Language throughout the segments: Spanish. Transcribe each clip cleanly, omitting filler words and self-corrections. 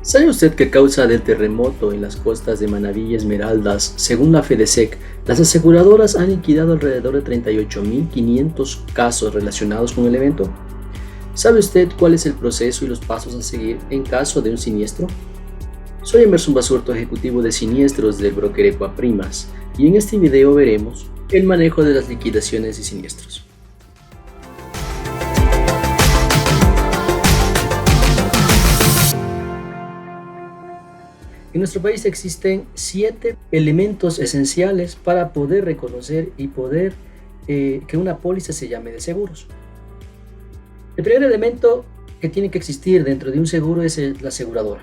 ¿Sabe usted que a causa del terremoto en las costas de Manabí y Esmeraldas, según la FEDESEC, las aseguradoras han liquidado alrededor de 38.500 casos relacionados con el evento? ¿Sabe usted cuál es el proceso y los pasos a seguir en caso de un siniestro? Soy Emerson Basurto, ejecutivo de siniestros del broker Equaprimas, y en este video veremos el manejo de las liquidaciones y siniestros. En nuestro país existen 7 elementos esenciales para poder reconocer y poder que una póliza se llame de seguros. El primer elemento que tiene que existir dentro de un seguro es la aseguradora.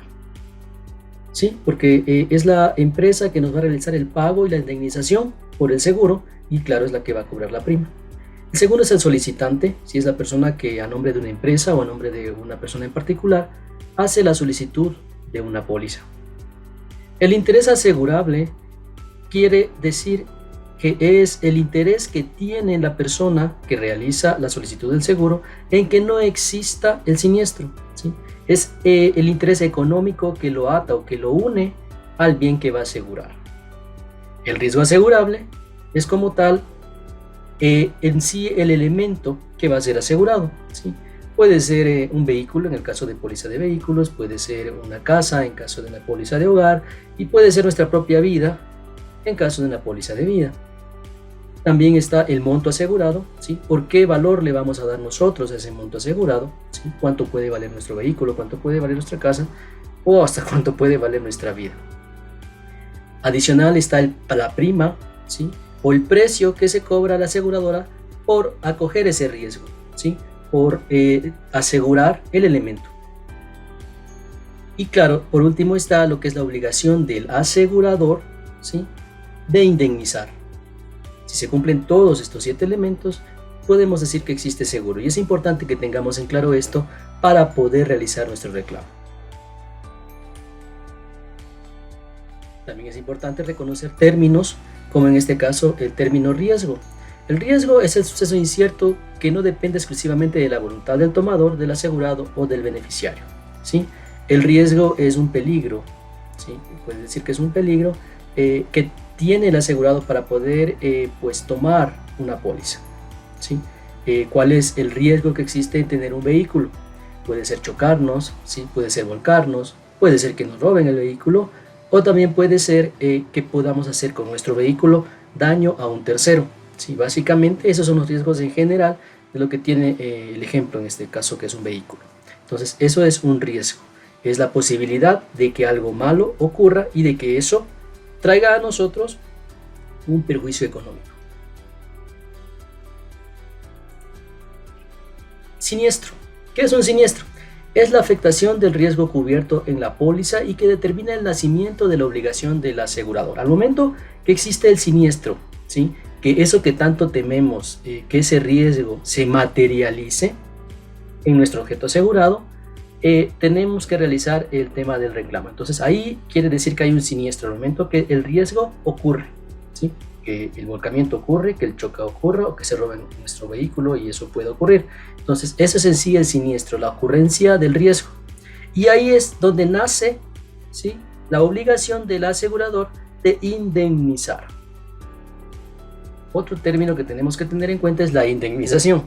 ¿Sí? Porque es la empresa que nos va a realizar el pago y la indemnización por el seguro y claro, es la que va a cobrar la prima. El segundo es el solicitante, si es la persona que a nombre de una empresa o a nombre de una persona en particular hace la solicitud de una póliza. El interés asegurable quiere decir que es el interés que tiene la persona que realiza la solicitud del seguro en que no exista el siniestro, ¿sí? Es el interés económico que lo ata o que lo une al bien que va a asegurar. El riesgo asegurable es como tal en sí el elemento que va a ser asegurado, ¿sí? Puede ser un vehículo en el caso de póliza de vehículos, puede ser una casa en caso de una póliza de hogar y puede ser nuestra propia vida en caso de una póliza de vida. También está el monto asegurado, ¿sí? ¿Por qué valor le vamos a dar nosotros a ese monto asegurado? ¿Sí? ¿Cuánto puede valer nuestro vehículo? ¿Cuánto puede valer nuestra casa? ¿O hasta cuánto puede valer nuestra vida? Adicional está la prima, ¿sí? O el precio que se cobra a la aseguradora por acoger ese riesgo, ¿sí? Por asegurar el elemento. Y claro, por último está lo que es la obligación del asegurador, ¿sí? De indemnizar. Si se cumplen todos estos 7 elementos, podemos decir que existe seguro. Y es importante que tengamos en claro esto para poder realizar nuestro reclamo. También es importante reconocer términos, como en este caso el término riesgo. El riesgo es el suceso incierto que no depende exclusivamente de la voluntad del tomador, del asegurado o del beneficiario, ¿sí? El riesgo es un peligro, ¿sí? Puede decir que es un peligro que tiene el asegurado para poder pues tomar una póliza, ¿sí? ¿Cuál es el riesgo que existe en tener un vehículo? Puede ser chocarnos, ¿sí? Puede ser volcarnos, puede ser que nos roben el vehículo o también puede ser que podamos hacer con nuestro vehículo daño a un tercero. Sí, básicamente esos son los riesgos en general de lo que tiene el ejemplo en este caso que es un vehículo. Entonces eso es un riesgo, es la posibilidad de que algo malo ocurra y de que eso traiga a nosotros un perjuicio económico. Siniestro. ¿Qué es un siniestro? Es la afectación del riesgo cubierto en la póliza y que determina el nacimiento de la obligación del asegurador. Al momento que existe el siniestro, ¿sí? Que eso que tanto tememos, que ese riesgo se materialice en nuestro objeto asegurado, tenemos que realizar el tema del reclamo. Entonces ahí quiere decir que hay un siniestro al momento que el riesgo ocurre, ¿sí? Que el volcamiento ocurre, que el choque ocurra o que se roben nuestro vehículo y eso puede ocurrir. Entonces eso es en sí el siniestro, la ocurrencia del riesgo. Y ahí es donde nace, ¿sí? La obligación del asegurador de indemnizar. Otro término que tenemos que tener en cuenta es la indemnización.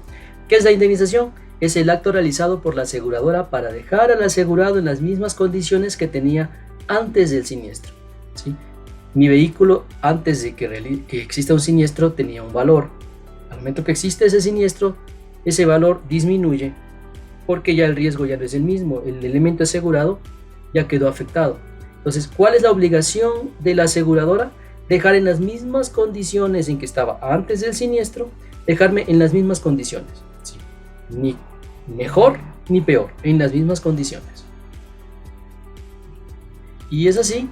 ¿Qué es la indemnización? Es el acto realizado por la aseguradora para dejar al asegurado en las mismas condiciones que tenía antes del siniestro, ¿sí? Mi vehículo antes de que exista un siniestro tenía un valor. Al momento que existe ese siniestro, ese valor disminuye porque ya el riesgo ya no es el mismo, el elemento asegurado ya quedó afectado. Entonces, ¿cuál es la obligación de la aseguradora? Dejar en las mismas condiciones en que estaba antes del siniestro, dejarme en las mismas condiciones, ¿sí? Ni mejor ni peor, en las mismas condiciones. Y es así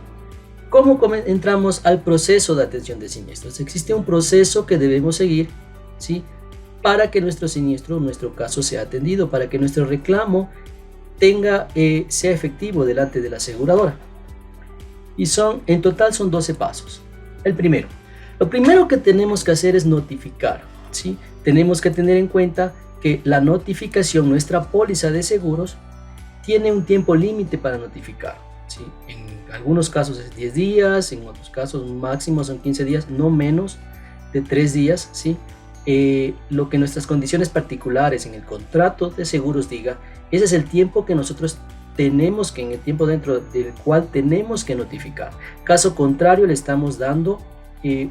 como entramos al proceso de atención de siniestros. Existe un proceso que debemos seguir, ¿sí? Para que nuestro siniestro, nuestro caso sea atendido, para que nuestro reclamo sea efectivo delante de la aseguradora. Y en total son 12 pasos. Lo primero que tenemos que hacer es notificar, ¿sí? Tenemos que tener en cuenta que la notificación, nuestra póliza de seguros, tiene un tiempo límite para notificar. ¿sí? En algunos casos es 10 días, en otros casos máximo son 15 días, no menos de 3 días, ¿sí? Lo que nuestras condiciones particulares en el contrato de seguros diga, ese es el tiempo que nosotros tenemos que, en el tiempo dentro del cual tenemos que notificar. Caso contrario, le estamos dando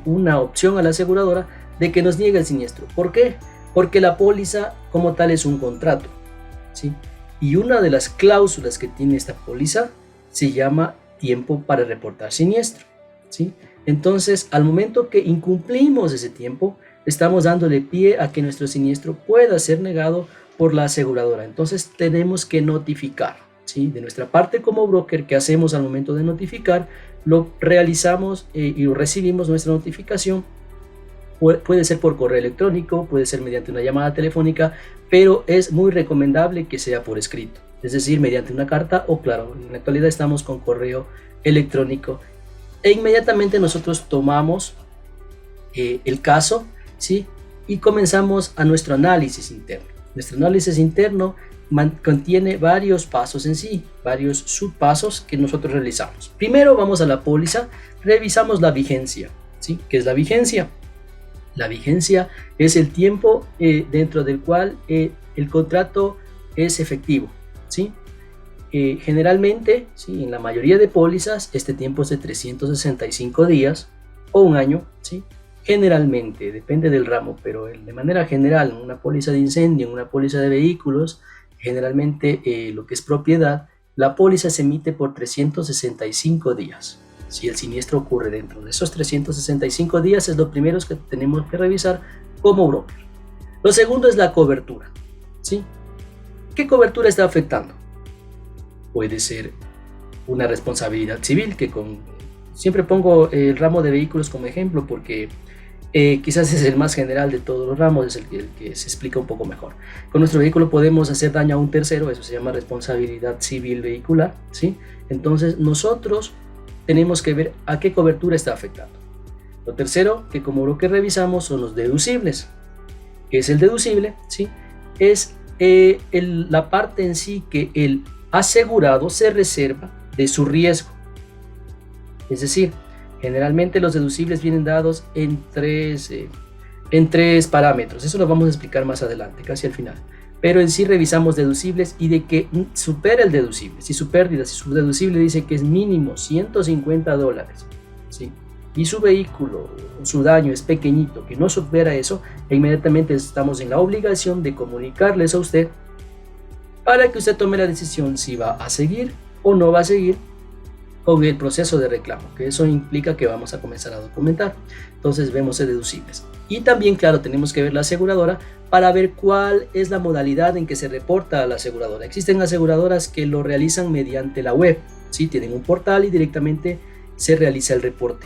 una opción a la aseguradora de que nos niegue el siniestro. ¿Por qué? Porque la póliza como tal es un contrato, ¿sí? Y una de las cláusulas que tiene esta póliza se llama tiempo para reportar siniestro, ¿sí? Entonces, al momento que incumplimos ese tiempo, estamos dándole pie a que nuestro siniestro pueda ser negado por la aseguradora. Entonces, tenemos que notificar, ¿sí? De nuestra parte como broker, ¿qué hacemos al momento de notificar? Lo realizamos y recibimos nuestra notificación. Puede ser por correo electrónico, puede ser mediante una llamada telefónica, pero es muy recomendable que sea por escrito, es decir, mediante una carta o, claro, en la actualidad estamos con correo electrónico. E inmediatamente nosotros tomamos el caso, ¿sí? Y comenzamos a nuestro análisis interno. Nuestro análisis interno contiene varios pasos en sí, varios subpasos que nosotros realizamos. Primero vamos a la póliza, revisamos la vigencia, ¿sí? ¿Qué es la vigencia? La vigencia es el tiempo dentro del cual el contrato es efectivo, ¿sí? Generalmente, ¿sí? En la mayoría de pólizas, este tiempo es de 365 días o un año, ¿sí? Generalmente, depende del ramo, pero de manera general, en una póliza de incendio, en una póliza de vehículos, generalmente lo que es propiedad, la póliza se emite por 365 días. Si el siniestro ocurre dentro de esos 365 días, es lo primero que tenemos que revisar como broker. Lo segundo es la cobertura, ¿sí? ¿Qué cobertura está afectando? Puede ser una responsabilidad civil, siempre pongo el ramo de vehículos como ejemplo porque quizás es el más general de todos los ramos, es el que se explica un poco mejor. Con nuestro vehículo podemos hacer daño a un tercero, eso se llama responsabilidad civil vehicular, ¿sí? Entonces nosotros tenemos que ver a qué cobertura está afectando. Lo tercero que como broker revisamos son los deducibles. ¿Qué es el deducible? ¿Sí? Es la parte en sí que el asegurado se reserva de su riesgo. Es decir, generalmente los deducibles vienen dados en tres parámetros. Eso lo vamos a explicar más adelante, casi al final. Pero en sí revisamos deducibles y de que supera el deducible. Si su pérdida, si su deducible dice que es mínimo $150, ¿sí? Y su vehículo, su daño es pequeñito, que no supera eso, inmediatamente estamos en la obligación de comunicarles a usted para que usted tome la decisión si va a seguir o no va a seguir con el proceso de reclamo, que eso implica que vamos a comenzar a documentar. Entonces vemos deducibles. Y también, claro, tenemos que ver la aseguradora para ver cuál es la modalidad en que se reporta a la aseguradora. Existen aseguradoras que lo realizan mediante la web, ¿sí? Tienen un portal y directamente se realiza el reporte.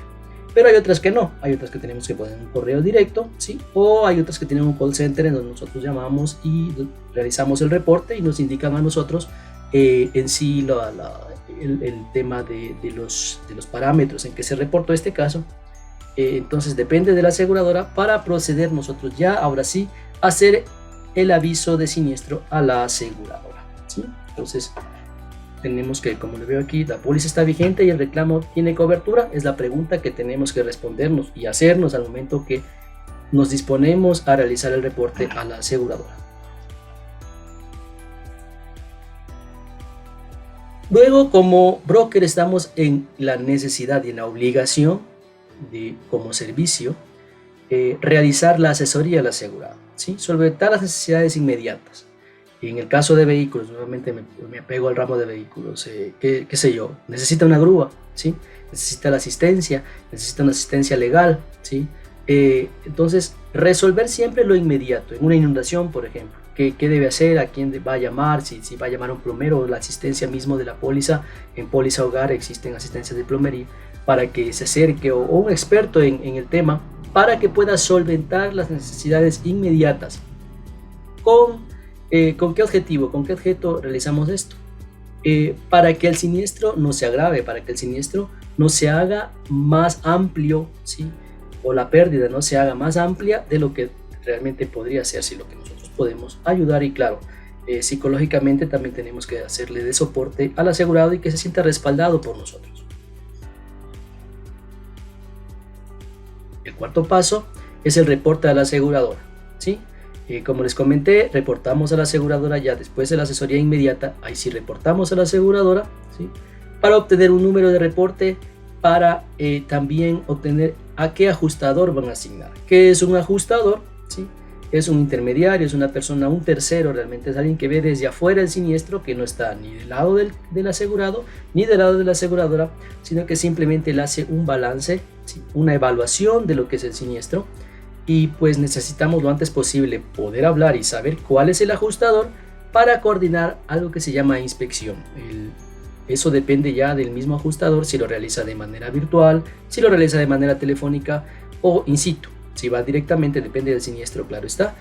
Pero hay otras que no, hay otras que tenemos que poner un correo directo, ¿sí? O hay otras que tienen un call center en donde nosotros llamamos y realizamos el reporte y nos indican a nosotros en sí el tema de los parámetros en que se reportó este caso. Entonces depende de la aseguradora para proceder nosotros ya, ahora sí, a hacer el aviso de siniestro a la aseguradora, ¿sí? Entonces tenemos que, como le veo aquí, la póliza está vigente y el reclamo tiene cobertura. Es la pregunta que tenemos que respondernos y hacernos al momento que nos disponemos a realizar el reporte a la aseguradora. Luego, como broker, estamos en la necesidad y en la obligación de, como servicio, realizar la asesoría al asegurado, ¿sí? Solventar las necesidades inmediatas. En el caso de vehículos, nuevamente me apego al ramo de vehículos, qué sé yo, necesita una grúa, ¿sí? Necesita la asistencia, necesita una asistencia legal, ¿sí? Entonces, resolver siempre lo inmediato. En una inundación, por ejemplo, ¿qué debe hacer? ¿A quién va a llamar? Si va a llamar a un plomero o la asistencia mismo de la póliza. En póliza hogar existen asistencias de plomería para que se acerque o un experto en el tema para que pueda solventar las necesidades inmediatas. ¿Con qué objetivo? ¿Con qué objeto realizamos esto? Para que el siniestro no se agrave, para que el siniestro no se haga más amplio, ¿sí? O la pérdida no se haga más amplia de lo que realmente podría ser, si lo que nosotros podemos ayudar. Y claro, psicológicamente también tenemos que hacerle de soporte al asegurado y que se sienta respaldado por nosotros. El cuarto paso es el reporte a la aseguradora, ¿sí? Como les comenté, reportamos a la aseguradora ya después de la asesoría inmediata. Ahí sí reportamos a la aseguradora, ¿sí? Para obtener un número de reporte, para también obtener a qué ajustador van a asignar. ¿Qué es un ajustador? ¿Sí? Es un intermediario, es una persona, un tercero, realmente es alguien que ve desde afuera el siniestro, que no está ni del lado del asegurado ni del lado de la aseguradora, sino que simplemente le hace un balance, ¿sí? Una evaluación de lo que es el siniestro, y pues necesitamos lo antes posible poder hablar y saber cuál es el ajustador para coordinar algo que se llama inspección. Eso depende ya del mismo ajustador, si lo realiza de manera virtual, si lo realiza de manera telefónica o in situ. Si va directamente, depende del siniestro, claro está,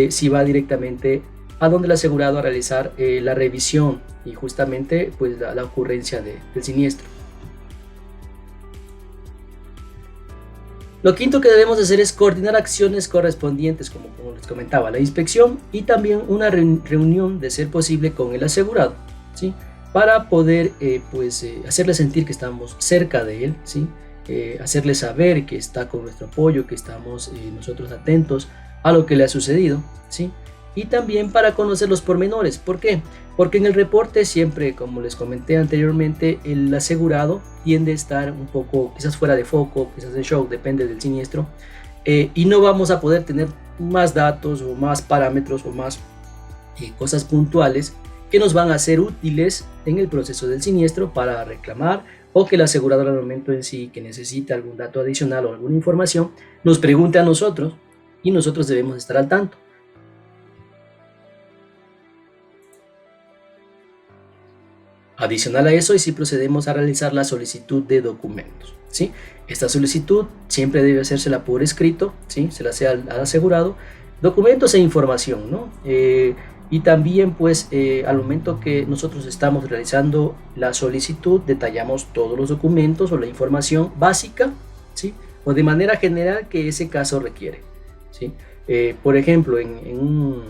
si va directamente a donde el asegurado a realizar la revisión y justamente pues la ocurrencia del siniestro. Lo quinto que debemos hacer es coordinar acciones correspondientes, como les comentaba, la inspección y también una reunión de ser posible con el asegurado, ¿sí? Para poder hacerle sentir que estamos cerca de él, ¿sí? Hacerle saber que está con nuestro apoyo, que estamos nosotros atentos a lo que le ha sucedido, ¿sí? Y también para conocer los pormenores. ¿Por qué? Porque en el reporte siempre, como les comenté anteriormente, el asegurado tiende a estar un poco quizás fuera de foco, quizás en shock, depende del siniestro, y no vamos a poder tener más datos o más parámetros o más cosas puntuales que nos van a ser útiles en el proceso del siniestro para reclamar, o que el asegurador al momento en sí que necesita algún dato adicional o alguna información nos pregunte a nosotros, y nosotros debemos estar al tanto. Adicional a eso, y si procedemos a realizar la solicitud de documentos, ¿sí? Esta solicitud siempre debe hacérsela por escrito, ¿sí? Se la hace al asegurado, documentos e información, ¿no? Y también pues al momento que nosotros estamos realizando la solicitud, detallamos todos los documentos o la información básica, ¿sí? O de manera general que ese caso requiere, ¿sí? Por ejemplo, en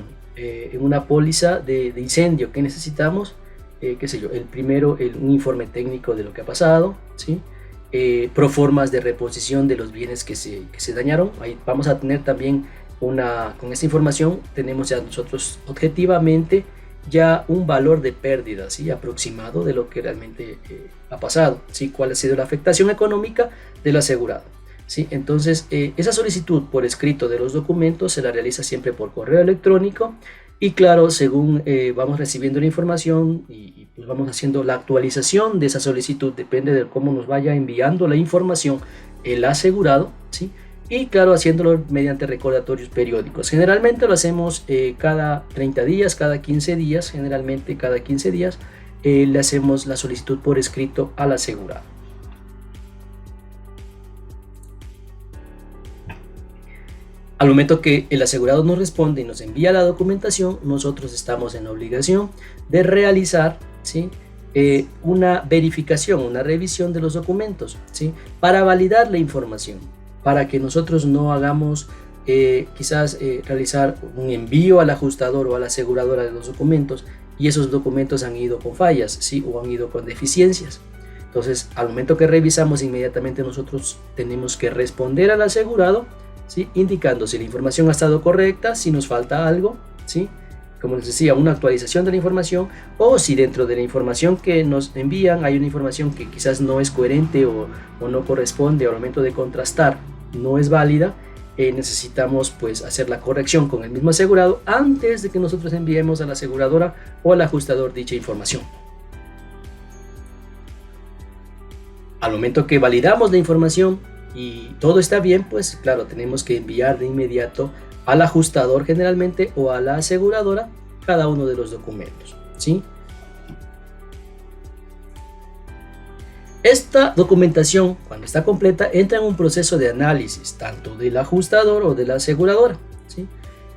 una póliza de incendio, ¿qué necesitamos? Qué sé yo, un informe técnico de lo que ha pasado, ¿sí? Proformas de reposición de los bienes que se dañaron. Ahí vamos a tener también con esta información tenemos ya nosotros objetivamente ya un valor de pérdida, ¿sí? Aproximado de lo que realmente ha pasado, ¿sí? Cuál ha sido la afectación económica del asegurado, ¿sí? Entonces esa solicitud por escrito de los documentos se la realiza siempre por correo electrónico, y claro, según vamos recibiendo la información y pues vamos haciendo la actualización de esa solicitud, depende de cómo nos vaya enviando la información el asegurado, ¿sí? Y claro, haciéndolo mediante recordatorios periódicos. Generalmente lo hacemos cada 30 días, cada 15 días, generalmente cada 15 días le hacemos la solicitud por escrito al asegurado. Al momento que el asegurado nos responde y nos envía la documentación, nosotros estamos en la obligación de realizar, ¿sí? Una verificación, una revisión de los documentos, ¿sí? Para validar la información, para que nosotros no hagamos realizar un envío al ajustador o a la aseguradora de los documentos y esos documentos han ido con fallas, ¿sí? O han ido con deficiencias. Entonces, al momento que revisamos, inmediatamente nosotros tenemos que responder al asegurado, ¿sí? Indicando si la información ha estado correcta, si nos falta algo, ¿sí? Como les decía, una actualización de la información, o si dentro de la información que nos envían hay una información que quizás no es coherente o no corresponde al momento de contrastar, no es válida, necesitamos pues hacer la corrección con el mismo asegurado antes de que nosotros enviemos a la aseguradora o al ajustador dicha información. Al momento que validamos la información y todo está bien, pues claro, tenemos que enviar de inmediato al ajustador generalmente o a la aseguradora cada uno de los documentos, ¿sí? Esta documentación, cuando está completa, entra en un proceso de análisis tanto del ajustador o de la aseguradora, ¿sí?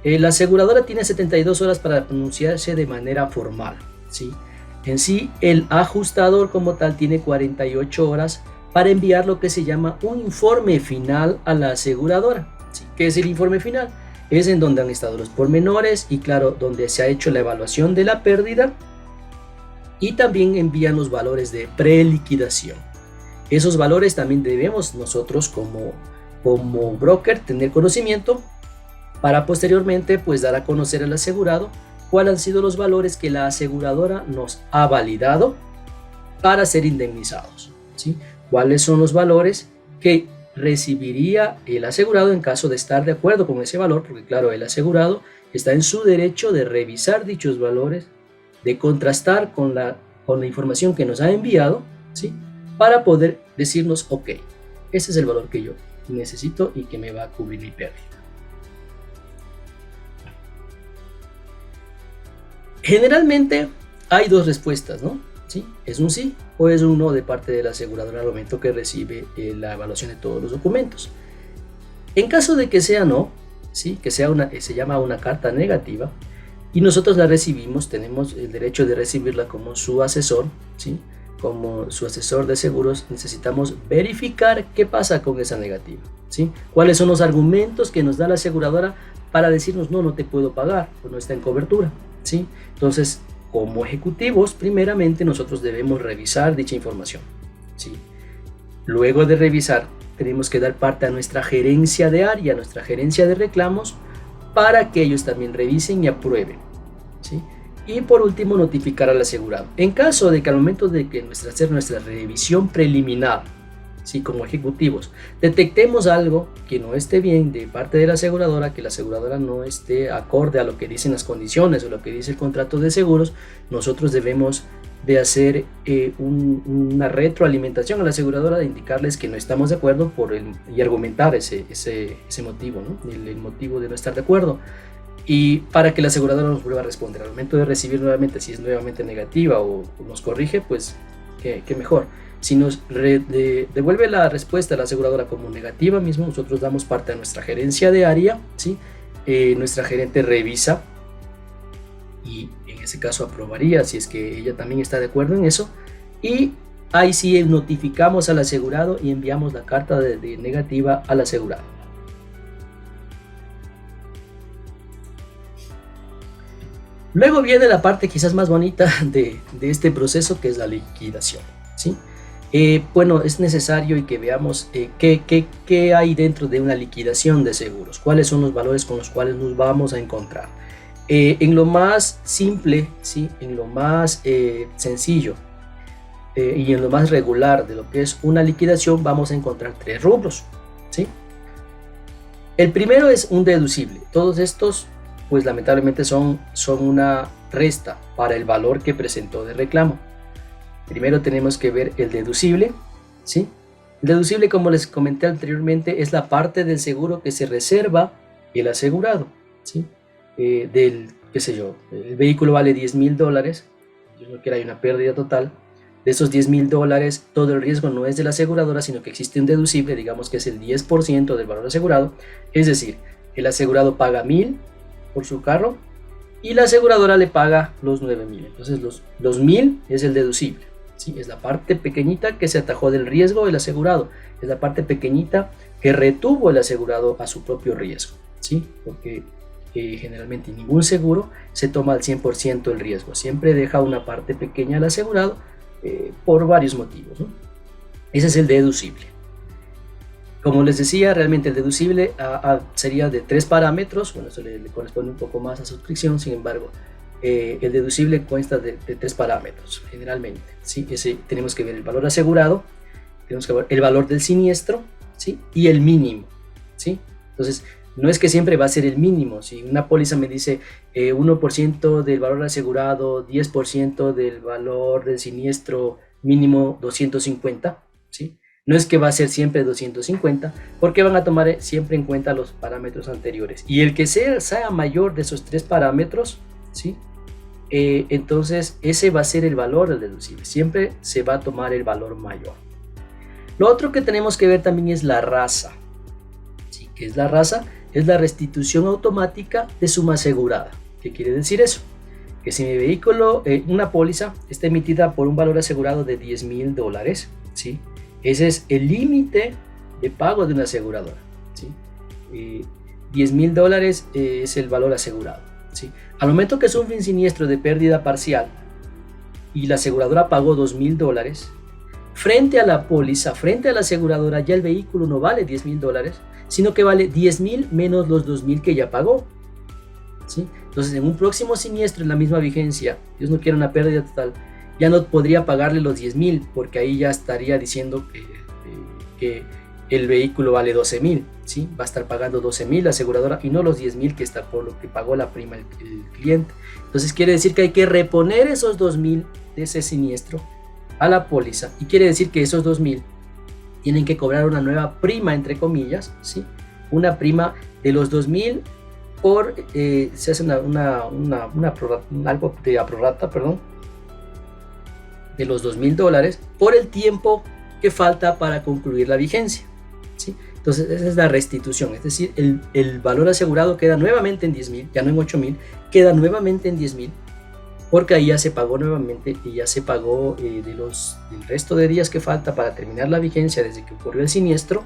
La aseguradora tiene 72 horas para pronunciarse de manera formal, ¿sí? En sí, el ajustador como tal tiene 48 horas para enviar lo que se llama un informe final a la aseguradora, ¿sí? ¿Qué es el informe final? es en donde han estado los pormenores y claro, donde se ha hecho la evaluación de la pérdida, y también envían los valores de preliquidación. Esos valores también debemos nosotros como broker tener conocimiento para posteriormente pues dar a conocer al asegurado cuáles han sido los valores que la aseguradora nos ha validado para ser indemnizados, ¿sí? Cuáles son los valores que recibiría el asegurado en caso de estar de acuerdo con ese valor, porque claro, el asegurado está en su derecho de revisar dichos valores, de contrastar con la información que nos ha enviado, ¿sí? Para poder decirnos, ok, ese es el valor que yo necesito y que me va a cubrir mi pérdida. Generalmente hay dos respuestas, ¿no? ¿Sí? ¿Es un sí o es un no de parte de la aseguradora al momento que recibe la evaluación de todos los documentos? En caso de que sea no, ¿sí? Que sea se llama una carta negativa y nosotros la recibimos, tenemos el derecho de recibirla como su asesor, ¿sí? Como su asesor de seguros, necesitamos verificar qué pasa con esa negativa, ¿sí? Cuáles son los argumentos que nos da la aseguradora para decirnos no te puedo pagar o no está en cobertura, ¿sí? Entonces, como ejecutivos, primeramente nosotros debemos revisar dicha información, ¿sí? Luego de revisar, tenemos que dar parte a nuestra gerencia de área, nuestra gerencia de reclamos, para que ellos también revisen y aprueben, ¿sí? Y por último, notificar al asegurado. En caso de que al momento de que hacer nuestra revisión preliminar, ¿sí? Como ejecutivos, detectemos algo que no esté bien de parte de la aseguradora, que la aseguradora no esté acorde a lo que dicen las condiciones o lo que dice el contrato de seguros, nosotros debemos de hacer una retroalimentación a la aseguradora, de indicarles que no estamos de acuerdo y argumentar ese motivo, ¿no? El motivo de no estar de acuerdo, y para que la aseguradora nos vuelva a responder. Al momento de recibir nuevamente, si es nuevamente negativa o nos corrige, pues qué mejor. Si nos devuelve la respuesta a la aseguradora como negativa mismo, nosotros damos parte a nuestra gerencia de área, ¿sí? Nuestra gerente revisa y en ese caso aprobaría si es que ella también está de acuerdo en eso, y ahí sí notificamos al asegurado y enviamos la carta de negativa al asegurado. Luego viene la parte quizás más bonita de este proceso, que es la liquidación, ¿sí? Bueno, es necesario y que veamos qué hay dentro de una liquidación de seguros, cuáles son los valores con los cuales nos vamos a encontrar. En lo más simple, ¿sí? En lo más sencillo y en lo más regular de lo que es una liquidación, vamos a encontrar tres rubros, ¿sí? El primero es un deducible. Todos estos pues lamentablemente son una resta para el valor que presentó de reclamo. Primero tenemos que ver el deducible, ¿sí? El deducible, como les comenté anteriormente, es la parte del seguro que se reserva el asegurado, ¿sí? Qué sé yo, el vehículo vale $10,000, yo no quiero, hay una pérdida total. De esos $10,000, todo el riesgo no es de la aseguradora, sino que existe un deducible, digamos que es el 10% del valor asegurado. Es decir, el asegurado paga $1,000 por su carro y la aseguradora le paga los $9,000. Entonces los $1,000 es el deducible, ¿sí? Es la parte pequeñita que se atajó del riesgo del asegurado, es la parte pequeñita que retuvo el asegurado a su propio riesgo, ¿sí? Porque generalmente ningún seguro se toma al 100% el riesgo, siempre deja una parte pequeña al asegurado por varios motivos, ¿no? Ese es el deducible. Como les decía, realmente el deducible sería de 3 parámetros. Bueno, eso le corresponde un poco más a suscripción. Sin embargo, el deducible consta de 3 parámetros generalmente, ¿sí? Tenemos que ver el valor asegurado, tenemos que ver el valor del siniestro, ¿sí? Y el mínimo, ¿sí? Entonces, no es que siempre va a ser el mínimo. Si una póliza me dice 1% del valor asegurado, 10% del valor del siniestro, mínimo 250, ¿sí? No es que va a ser siempre 250, porque van a tomar siempre en cuenta los parámetros anteriores. Y el que sea mayor de esos 3 parámetros, ¿sí? Entonces ese va a ser el valor del deducible. Siempre se va a tomar el valor mayor. Lo otro que tenemos que ver también es la raza, ¿sí? ¿Qué es la raza? Es la restitución automática de suma asegurada. ¿Qué quiere decir eso? Que si mi vehículo, una póliza, está emitida por un valor asegurado de $10,000, ¿sí? Ese es el límite de pago de una aseguradora, ¿sí? $10,000 es el valor asegurado, ¿sí? Al momento que es un fin siniestro de pérdida parcial y la aseguradora pagó $2,000, frente a la póliza, frente a la aseguradora, ya el vehículo no vale $10,000, sino que vale 10,000 menos los 2,000 que ya pagó, ¿sí? Entonces, en un próximo siniestro, en la misma vigencia, Dios no quiera una pérdida total, ya no podría pagarle los 10,000, porque ahí ya estaría diciendo que el vehículo vale 12,000, ¿sí? Va a estar pagando 12,000 la aseguradora y no los 10,000 que está por lo que pagó la prima el cliente. Entonces quiere decir que hay que reponer esos 2,000 de ese siniestro a la póliza, y quiere decir que esos 2,000 tienen que cobrar una nueva prima, entre comillas, ¿sí? Una prima de los 2,000 por, se hace algo de aprorata, perdón, de los $2,000 por el tiempo que falta para concluir la vigencia, ¿sí? Entonces esa es la restitución, es decir, el valor asegurado queda nuevamente en 10,000, ya no en 8,000, queda nuevamente en 10,000, porque ahí ya se pagó nuevamente y ya se pagó del resto de días que falta para terminar la vigencia desde que ocurrió el siniestro,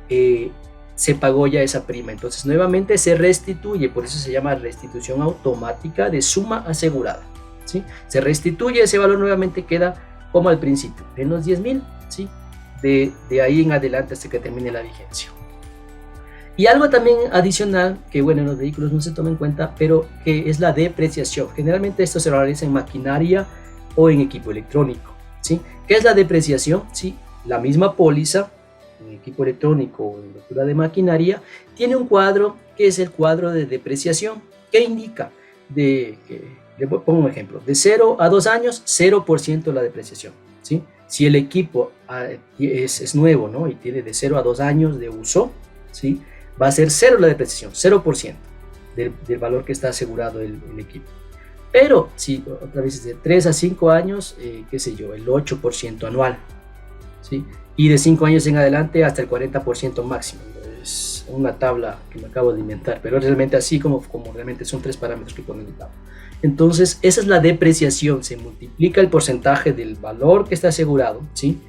se pagó ya esa prima. Entonces nuevamente se restituye, por eso se llama restitución automática de suma asegurada, ¿sí? Se restituye ese valor, nuevamente queda como al principio, en los 10,000, ¿sí? De ahí en adelante hasta que termine la vigencia. Y algo también adicional que, bueno, en los vehículos no se toma en cuenta, pero que es la depreciación. Generalmente esto se realiza en maquinaria o en equipo electrónico, ¿sí? ¿Qué es la depreciación? ¿Sí? La misma póliza en equipo electrónico o en lectura de maquinaria tiene un cuadro que es el cuadro de depreciación, que indica, le pongo un ejemplo, de 0 a 2 años, 0% la depreciación, ¿sí? Si el equipo es nuevo, ¿no? Y tiene de 0 a 2 años de uso, ¿sí? Va a ser 0 la depreciación, 0% del valor que está asegurado el equipo. Pero si otra vez de 3 a 5 años, qué sé yo, el 8% anual, ¿sí? Y de 5 años en adelante hasta el 40% máximo. Es una tabla que me acabo de inventar, pero realmente así como realmente son 3 parámetros que ponen en la tabla. Entonces esa es la depreciación, se multiplica el porcentaje del valor que está asegurado, ¿sí?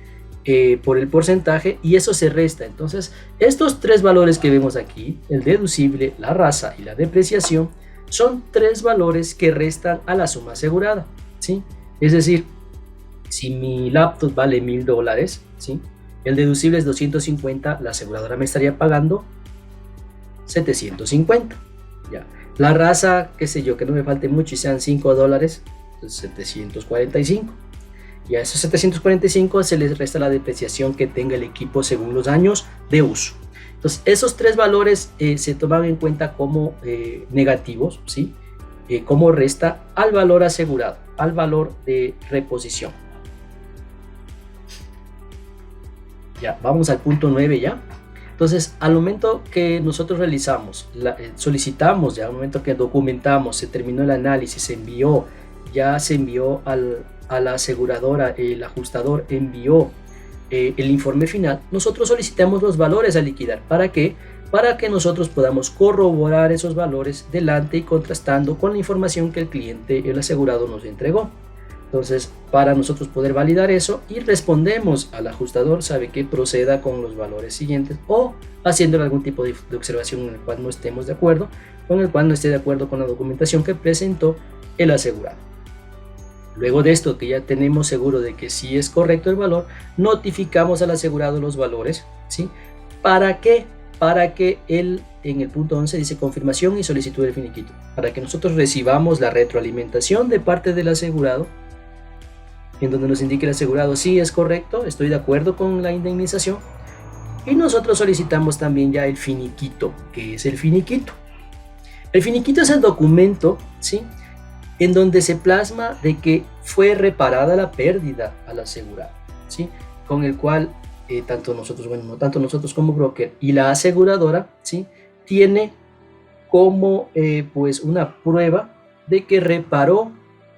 Por el porcentaje, y eso se resta. Entonces estos 3 valores que vemos aquí, el deducible, la raza y la depreciación, son 3 valores que restan a la suma asegurada, ¿sí? Es decir, si mi laptop vale $1,000, ¿sí? El deducible es 250, la aseguradora me estaría pagando 750, ya. La raza, qué sé yo, que no me falte mucho y sean $5, pues 745. Y a esos 745 se les resta la depreciación que tenga el equipo según los años de uso. Entonces esos 3 valores se toman en cuenta como negativos, ¿sí? Como resta al valor asegurado, al valor de reposición. Ya, vamos al punto 9 ya. Entonces, al momento que nosotros realizamos, solicitamos, ya al momento que documentamos, se terminó el análisis, ya se envió a la aseguradora, el ajustador envió el informe final, nosotros solicitamos los valores a liquidar. ¿Para qué? Para que nosotros podamos corroborar esos valores delante y contrastando con la información que el cliente, el asegurado, nos entregó. Entonces, para nosotros poder validar eso, y respondemos al ajustador, sabe que proceda con los valores siguientes, o haciendo algún tipo de observación en el cual no estemos de acuerdo, o en el cual no esté de acuerdo con la documentación que presentó el asegurado. Luego de esto, que ya tenemos seguro de que sí es correcto el valor, notificamos al asegurado los valores, ¿sí? ¿Para qué? Para que él, en el punto 11 dice confirmación y solicitud del finiquito, para que nosotros recibamos la retroalimentación de parte del asegurado, en donde nos indique el asegurado sí es correcto, estoy de acuerdo con la indemnización, y nosotros solicitamos también ya el finiquito. ¿Qué es el finiquito? El finiquito es el documento, ¿sí?, en donde se plasma de que fue reparada la pérdida al asegurado, ¿sí?, con el cual tanto nosotros como broker y la aseguradora, ¿sí?, tiene como pues una prueba de que reparó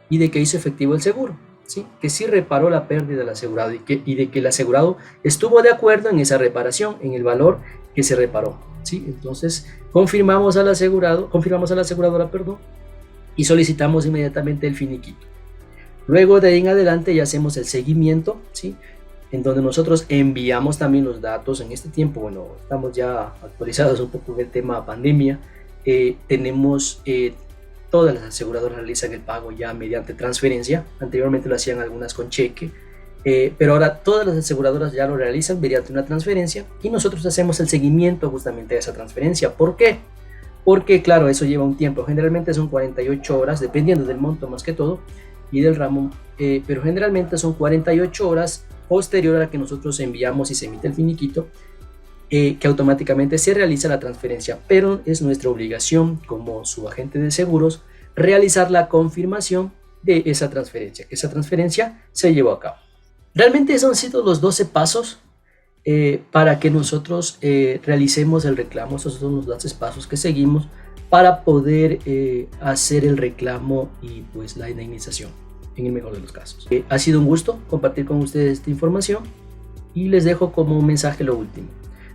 y de que hizo efectivo el seguro, ¿sí?, que sí reparó la pérdida del asegurado y de que el asegurado estuvo de acuerdo en esa reparación, en el valor que se reparó, ¿sí? Entonces confirmamos a la aseguradora, y solicitamos inmediatamente el finiquito. Luego de ahí en adelante ya hacemos el seguimiento, ¿sí?, en donde nosotros enviamos también los datos. En este tiempo, bueno, estamos ya actualizados un poco en el tema pandemia, tenemos todas las aseguradoras realizan el pago ya mediante transferencia. Anteriormente lo hacían algunas con cheque, pero ahora todas las aseguradoras ya lo realizan mediante una transferencia y nosotros hacemos el seguimiento justamente de esa transferencia. ¿Por qué? Porque claro, eso lleva un tiempo, generalmente son 48 horas, dependiendo del monto más que todo y del ramo, pero generalmente son 48 horas posterior a la que nosotros enviamos y se emite el finiquito, que automáticamente se realiza la transferencia, pero es nuestra obligación como su agente de seguros realizar la confirmación de esa transferencia, que esa transferencia se llevó a cabo. Realmente esos han sido los 12 pasos para que nosotros realicemos el reclamo. Esos son los 12 pasos que seguimos para poder hacer el reclamo y pues la indemnización en el mejor de los casos. Ha sido un gusto compartir con ustedes esta información y les dejo como un mensaje lo último.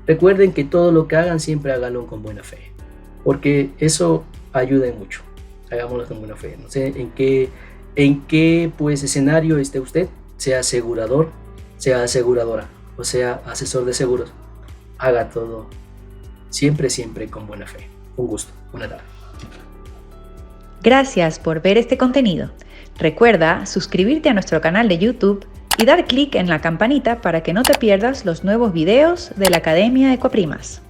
Recuerden que todo lo que hagan siempre háganlo con buena fe, porque eso ayuda en mucho. Hagámoslo con buena fe. No sé en qué pues escenario esté usted, sea asegurador, sea aseguradora o sea asesor de seguros. Haga todo siempre con buena fe. Un gusto. Buena tarde. Gracias por ver este contenido. Recuerda suscribirte a nuestro canal de YouTube y dar clic en la campanita para que no te pierdas los nuevos videos de la Academia Ecoprimas.